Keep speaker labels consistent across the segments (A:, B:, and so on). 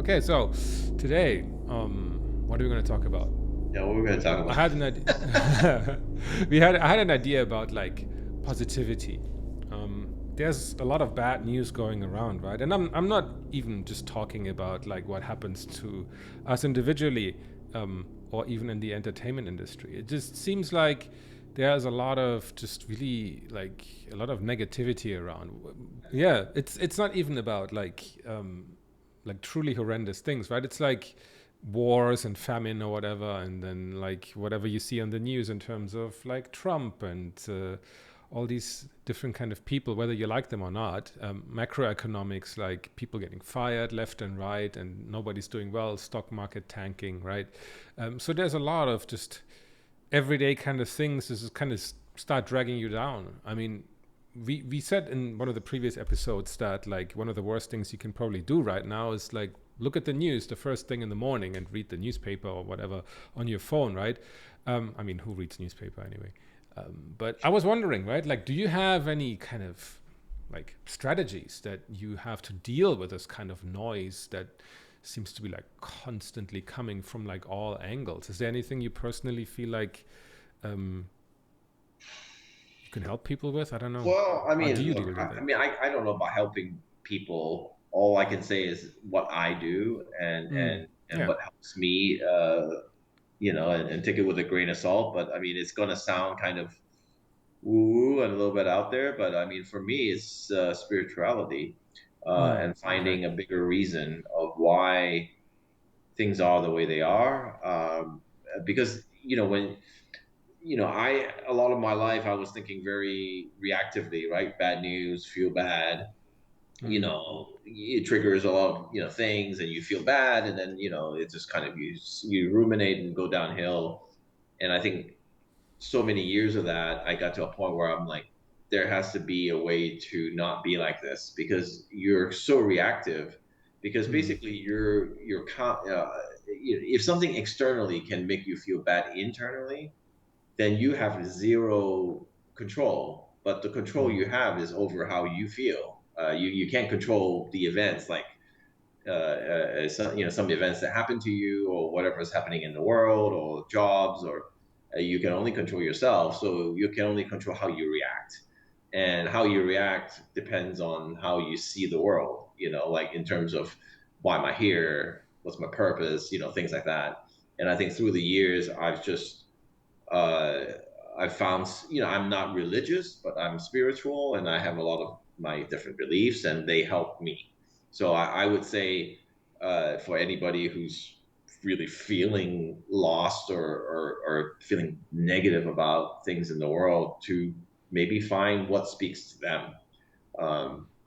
A: Okay, so today, what are we going to talk about?
B: Yeah, what we're going to talk
A: I
B: about.
A: had an idea. I had an idea about like positivity. There's a lot of bad news going around, right? And I'm not even just talking about like what happens to us individually, or even in the entertainment industry. It just seems like there's a lot of just really like a lot of negativity around. Yeah, it's not even about like truly horrendous things, right? It's like wars and famine or whatever, and then like whatever you see on the news in terms of like Trump and all these different kind of people, whether you like them or not. Macroeconomics, like people getting fired left and right, and nobody's doing well. Stock market tanking, right? So there's a lot of just everyday kind of things. This is kind of start dragging you down. I mean, we said in one of the previous episodes that like one of the worst things you can probably do right now is like look at the news the first thing in the morning and read the newspaper or whatever on your phone, right? I mean, who reads newspaper anyway? But I was wondering, right? Like, do you have any kind of like strategies that you have to deal with this kind of noise that seems to be like constantly coming from like all angles? Is there anything you personally feel like um, you can help people with? I don't know.
B: Well, I
A: How do
B: mean,
A: you
B: look,
A: deal with it?
B: I don't know about helping people. All I can say is what I do
A: Mm.
B: and
A: Yeah.
B: what helps me, and take it with a grain of salt. But I mean, it's going to sound kind of woo-woo and a little bit out there. But I mean, for me, it's spirituality
A: Mm.
B: and
A: Okay.
B: finding a bigger reason of why things are the way they are. Because, when I a lot of my life I was thinking very reactively, right? Bad news, feel bad.
A: Mm.
B: It triggers a lot of things, and you feel bad, and then it just kind of you ruminate and go downhill. And I think so many years of that, I got to a point where I'm like, there has to be a way to not be like this because you're so reactive. Because
A: Mm.
B: basically, if something externally can make you feel bad internally, then you have zero control. But the control
A: Mm.
B: you have is over how you feel. You can't control the events like some events that happen to you or whatever is happening in the world or jobs or you can only control yourself. So you can only control how you react. And how you react depends on how you see the world, like in terms of why am I here? What's my purpose? Things like that. And I think through the years, uh, I've found, I'm not religious, but I'm spiritual and I have a lot of my different beliefs and they help me. So I would say for anybody who's really feeling lost or feeling negative about things in the world to maybe find what speaks to them.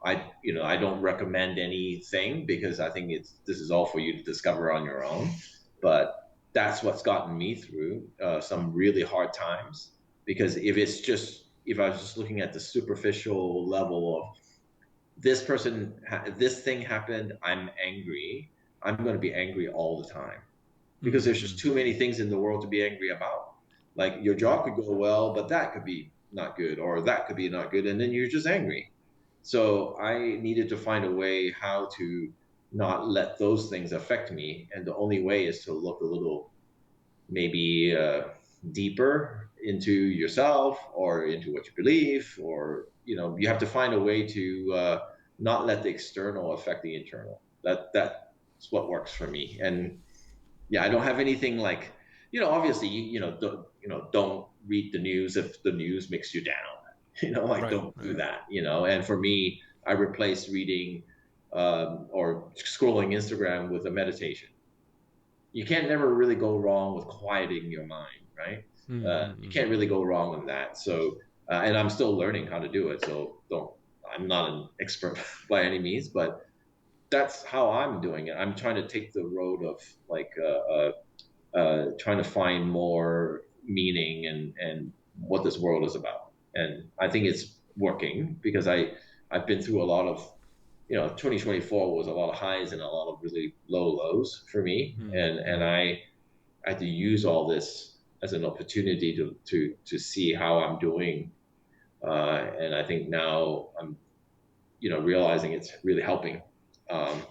B: I don't recommend anything because I think this is all for you to discover on your own. But that's what's gotten me through some really hard times. Because if I was just looking at the superficial level of this thing happened, I'm angry. I'm going to be angry all the time because
A: Mm.
B: there's just
A: Mm.
B: too many things in the world to be angry about. Like your
A: Right.
B: job could go well, but that could be not good, or that could be not good, and then you're just angry. So I needed to find a way how to not let those things affect me, and the only way is to look a little maybe deeper into yourself or into what you believe, or you have to find a way to not let the external affect the internal. That's what works for me, and yeah, I don't have anything like, obviously, don't read the news if the news makes you down. Like
A: Right.
B: don't do
A: Right.
B: that. And for me, I replaced reading or scrolling Instagram with a meditation. You can't never really go wrong with quieting your mind, right?
A: Mm. Mm.
B: You
A: Mm.
B: can't really go wrong on that. So, and I'm still learning how to do it. So don't. I'm not an expert by any means, but that's how I'm doing it. I'm trying to take the road of like trying to find more meaning and what this world is about. And I think it's working because I've been through a lot of 2024 was a lot of highs and a lot of really low lows for me,
A: Mm.
B: and
A: Mm.
B: I had to use all this as an opportunity to see how I'm doing, and I think now I'm realizing it's really helping, um,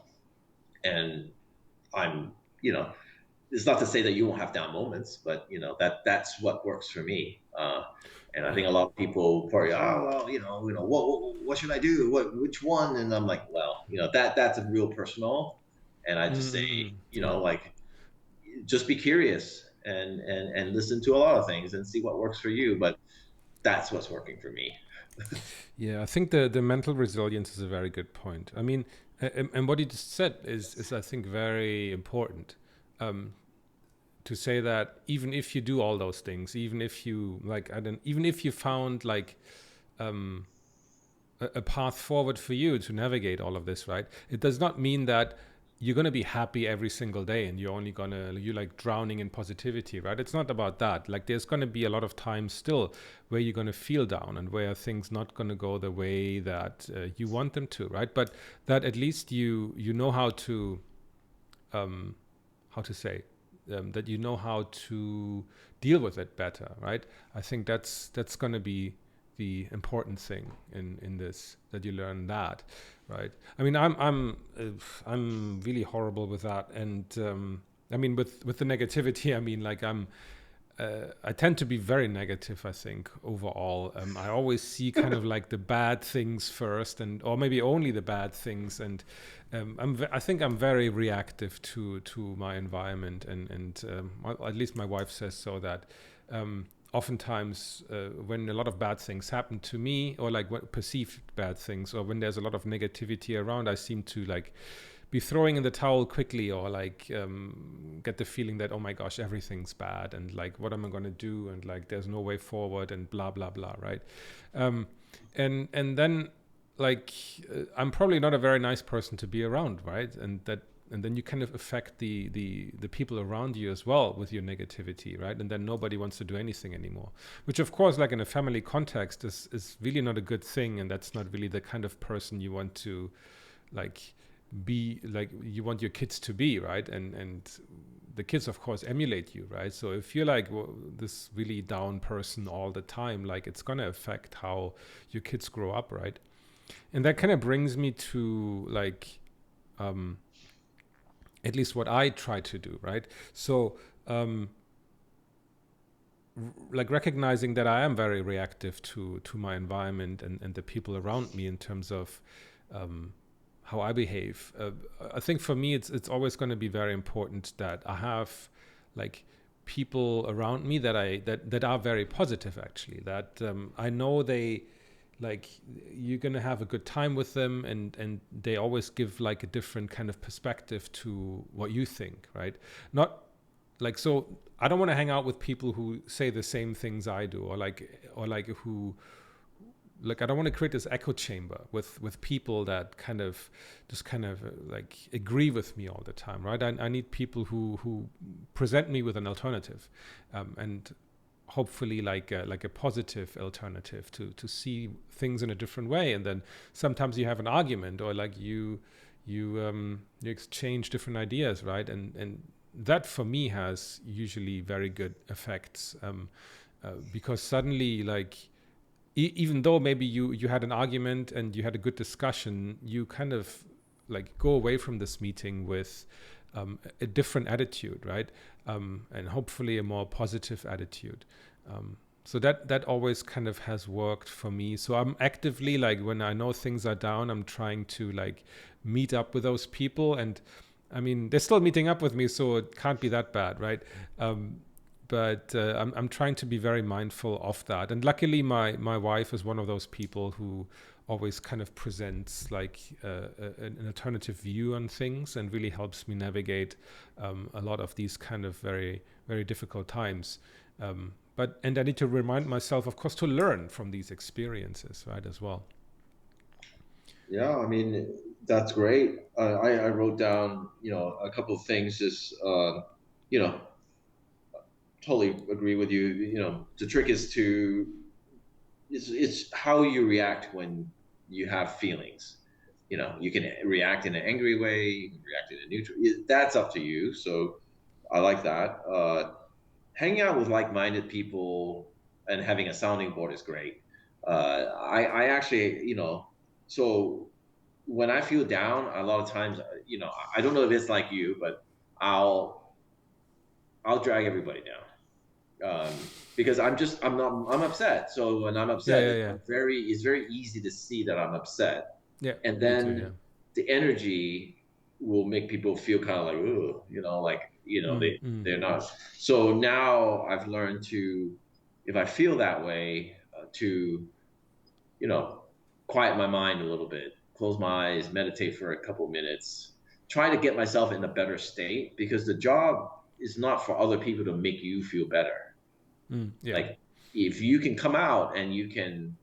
B: and I'm, it's not to say that you won't have down moments, but that's what works for me. And I think
A: Yeah.
B: a lot of people probably, oh well, what should I do? Which one? And I'm like, well, that's a real personal. And I just say,
A: Yeah.
B: like, just be curious and listen to a lot of things and see what works for you. But that's what's working for me.
A: Yeah, I think the mental resilience is a very good point. I mean, and what you just said is I think very important. Um, to say that even if you do all those things, even if you like, I don't, even if you found like um, a path forward for you to navigate all of this, right? It does not mean that you're going to be happy every single day and you're like drowning in positivity, right? It's not about that. Like there's going to be a lot of times still where you're going to feel down and where things not going to go the way that you want them to, right? But that at least you know um, how to say that you know how to deal with it better, right? I think that's going to be the important thing in this, that you learn that, right? I mean, I'm really horrible with that, and I mean with the negativity. I mean, like I tend to be very negative. I think overall, I always see kind of like the bad things first, and or maybe only the bad things. And I think I'm very reactive to my environment, and well, at least my wife says so. That oftentimes when a lot of bad things happen to me, or like what perceived bad things, or when there's a lot of negativity around, I seem to like be throwing in the towel quickly, or like get the feeling that, oh my gosh, everything's bad, and like what am I going to do, and like there's no way forward, and blah blah blah, right? um, and then like I'm probably not a very nice person to be around, right? And then you kind of affect the people around you as well with your negativity, right? And then nobody wants to do anything anymore, which of course, like in a family context, is really not a good thing, and that's not really the kind of person you want to like be, like you want your kids to be, right? And the kids of course emulate you, right? So if you're like this really down person all the time, like it's going to affect how your kids grow up, right? And that kind of brings me to like um at least what I try to do, right? So like recognizing that I am very reactive to my environment and the people around me in terms of um, how I behave. I think for me, it's always going to be very important that I have like people around me that are very positive. Actually, that I know they like you're gonna have a good time with them, and they always give like a different kind of perspective to what you think, right? Not like, so I don't want to hang out with people who say the same things I do, or like who, like I don't want to create this echo chamber with people that kind of just kind of like agree with me all the time, right? I need people who present me with an alternative, and hopefully like a positive alternative to see things in a different way. And then sometimes you have an argument, or like you exchange different ideas, right? And that for me has usually very good effects, because suddenly like even though maybe you had an argument and you had a good discussion, you kind of like go away from this meeting with a different attitude, right? And hopefully a more positive attitude. So that always kind of has worked for me. So I'm actively, like when I know things are down, I'm trying to like meet up with those people. And I mean, they're still meeting up with me, so it can't be that bad, right? But I'm trying to be very mindful of that. And luckily, my wife is one of those people who always kind of presents like an alternative view on things, and really helps me navigate a lot of these kind of very, very difficult times. And I need to remind myself, of course, to learn from these experiences, right, as well.
B: Yeah, I mean, that's great. I wrote down, a couple of things. Just, you know, totally agree with you. The trick is it's how you react when you have feelings. You can react in an angry way, you can react in a neutral. That's up to you. So I like that. Hanging out with like-minded people and having a sounding board is great. I actually, so when I feel down, a lot of times, I don't know if it's like you, but I'll I'll drag everybody down, because I'm upset. So when I'm
A: Yeah,
B: upset,
A: yeah, yeah.
B: it's very easy to see that I'm upset,
A: Yeah,
B: and
A: me too, yeah.
B: then the energy will make people feel kind of like, ooh, like
A: Mm, mm,
B: they're not. So now I've learned to, if I feel that way, to you know quiet my mind a little bit, close my eyes, meditate for a couple minutes, try to get myself in a better state, because the job is not for other people to make you feel better.
A: yeah.
B: Like, if you can come out and you can,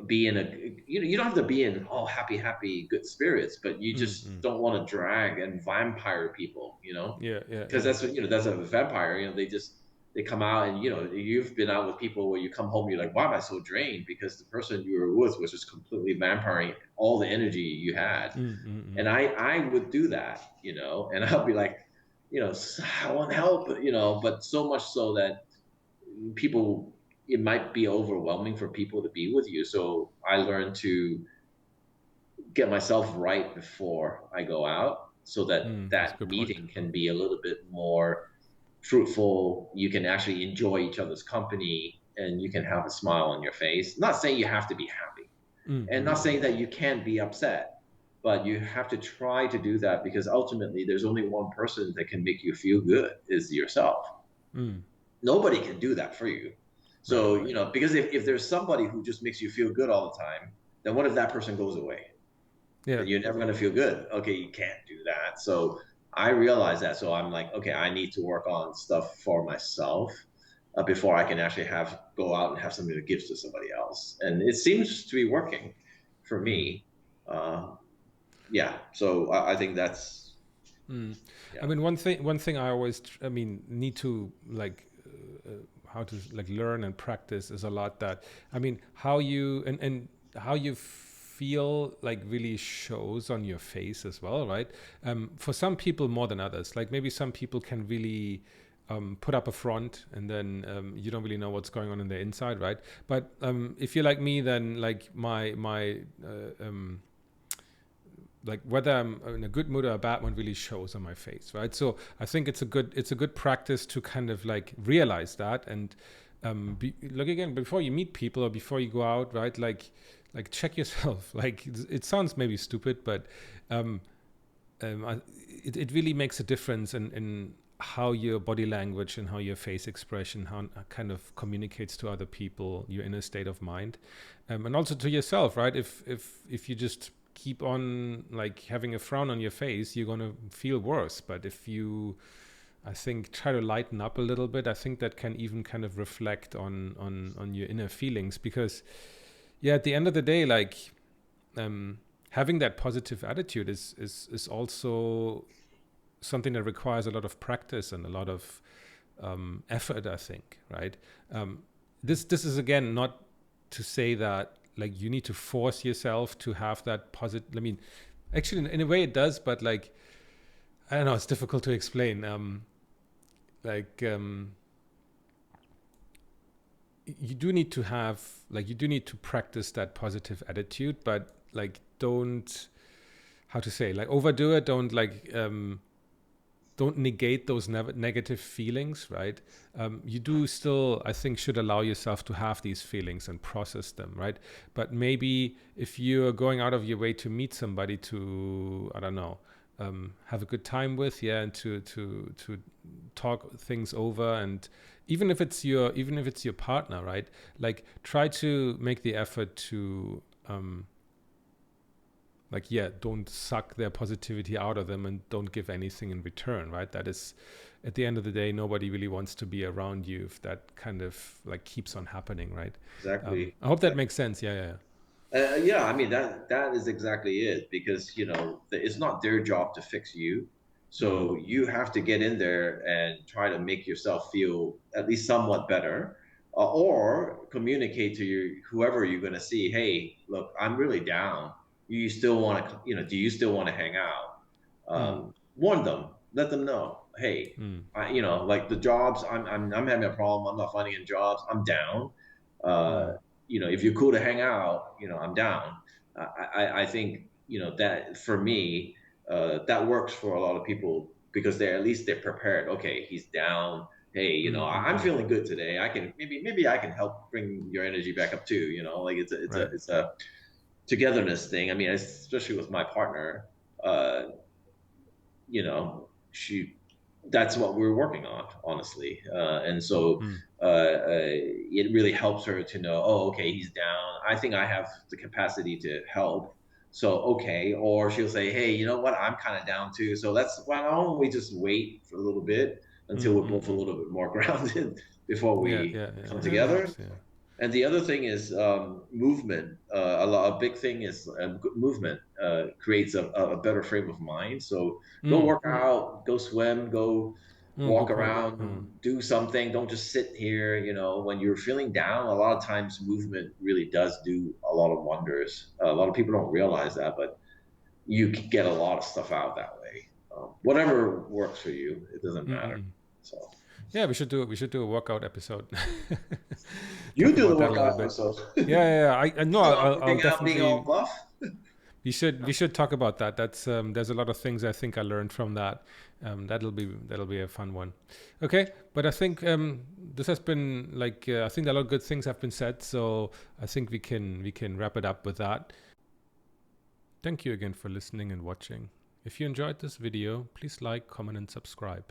B: be in a, you don't have to be in all happy, good spirits, but you
A: Mm,
B: just
A: mm.
B: don't want to drag and vampire people,
A: Yeah, yeah,
B: because
A: yeah.
B: that's what, that's a vampire. They come out, and you've been out with people where you come home, you're like, why am I so drained? Because the person you were with was just completely vampiring all the energy you had.
A: Mm, mm,
B: And
A: mm.
B: I would do that, and I'll be like, I want help, but so much so that people, it might be overwhelming for people to be with you. So I learned to get myself right before I go out, so that
A: That's a
B: that
A: good point.
B: meeting can be a little bit more fruitful. You can actually enjoy each other's company, and you can have a smile on your face. Not saying you have to be happy,
A: Mm,
B: and
A: mm,
B: not
A: mm.
B: saying that you can't be upset, but you have to try to do that, because ultimately there's only one person that can make you feel good, is yourself.
A: Mm.
B: Nobody can do that for you.
A: Right,
B: So,
A: right.
B: because if there's somebody who just makes you feel good all the time, then what if that person goes away?
A: Yeah.
B: Then you're never going to feel good. Okay, you can't do that. So I realized that. So I'm like, okay, I need to work on stuff for myself, before I can actually go out and have something to give to somebody else. And it seems to be working for
A: Mm.
B: me. Uh, yeah. So I think that's,
A: Mm. I
B: yeah.
A: mean, one thing I always, need to like, how to like learn and practice is a lot that, how you and how you feel like really shows on your face as well, right? For some people more than others. Like maybe some people can really put up a front and then you don't really know what's going on in their inside, right? But if you're like me, then like my like whether I'm in a good mood or a bad one really shows on my face, right? So I think it's a good practice to kind of like realize that and look again before you meet people or before you go out, right? Like check yourself. Like it sounds maybe stupid, but um, it really makes a difference in how your body language and how your face expression how kind of communicates to other people your inner state of mind, and also to yourself, right? If you just keep on like having a frown on your face, you're gonna feel worse. But if you, I think, try to lighten up a little bit, I think that can even kind of reflect on your inner feelings, because yeah, at the end of the day, like um, having that positive attitude is also something that requires a lot of practice and a lot of effort, I think, right? Um, this is again not to say that like you need to force yourself to have that positive. I mean, actually, in a way, it does, but like I don't know, it's difficult to explain. Like you do need to have like you do need to practice that positive attitude, but like don't, how to say, like overdo it. Don't negate those negative feelings, right? You do still, I think, should allow yourself to have these feelings and process them, right? But maybe if you're going out of your way to meet somebody to, I don't know, have a good time with, yeah, and to talk things over, and even if it's your partner, right? Like try to make the effort to like yeah, don't suck their positivity out of them and don't give anything in return, right? That is, at the end of the day, nobody really wants to be around you if that kind of like keeps on happening, right?
B: Exactly.
A: I hope that makes sense. Yeah, yeah.
B: Yeah, I mean that is exactly it, because it's not their job to fix you,
A: Mm,
B: so you have to get in there and try to make yourself feel at least somewhat better, or communicate to whoever you're going to see, hey, look, I'm really down. You still want to, do you still want to hang out?
A: mm,
B: Warn them, let them know, hey,
A: mm,
B: like the jobs, I'm having a problem. I'm not finding any jobs. I'm down. Uh,
A: mm,
B: if you're cool to hang out, I'm down. I think, that for me, that works for a lot of people. because at least they're prepared. Okay, he's down. Hey, I'm feeling good today. I can maybe I can help bring your energy back up too. Like
A: Right.
B: it's a togetherness thing. I mean, especially with my partner, uh, she that's what we're working on, honestly. And so
A: Mm.
B: it really helps her to know, oh, okay, he's down. I think I have the capacity to help. So, okay. Or she'll say, hey, you know what? I'm kind of down too. So why don't we just wait for a little bit until we're both a little bit more grounded before
A: Yeah,
B: we
A: yeah, yeah.
B: come
A: That
B: together.
A: helps. Yeah.
B: And the other thing is movement. A big thing is movement creates a better frame of mind. So go
A: Mm.
B: work out, go swim, go
A: Good
B: walk
A: point.
B: around, do something. Don't just sit here. When you're feeling down, a lot of times movement really does do a lot of wonders. A lot of people don't realize that, but you can get a lot of stuff out that way. Whatever works for you, it doesn't matter. So
A: Yeah, we should do a workout episode.
B: you
A: Talk
B: do the
A: about that a little
B: workout
A: bit.
B: episode.
A: Yeah, yeah, yeah. I know.
B: Still not
A: I'll
B: working out, being all
A: definitely.
B: buff.
A: We should talk about that. That's there's a lot of things I think I learned from that. That'll be a fun one. Okay, but I think this has been like I think a lot of good things have been said. So I think we can wrap it up with that. Thank you again for listening and watching. If you enjoyed this video, please like, comment, and subscribe.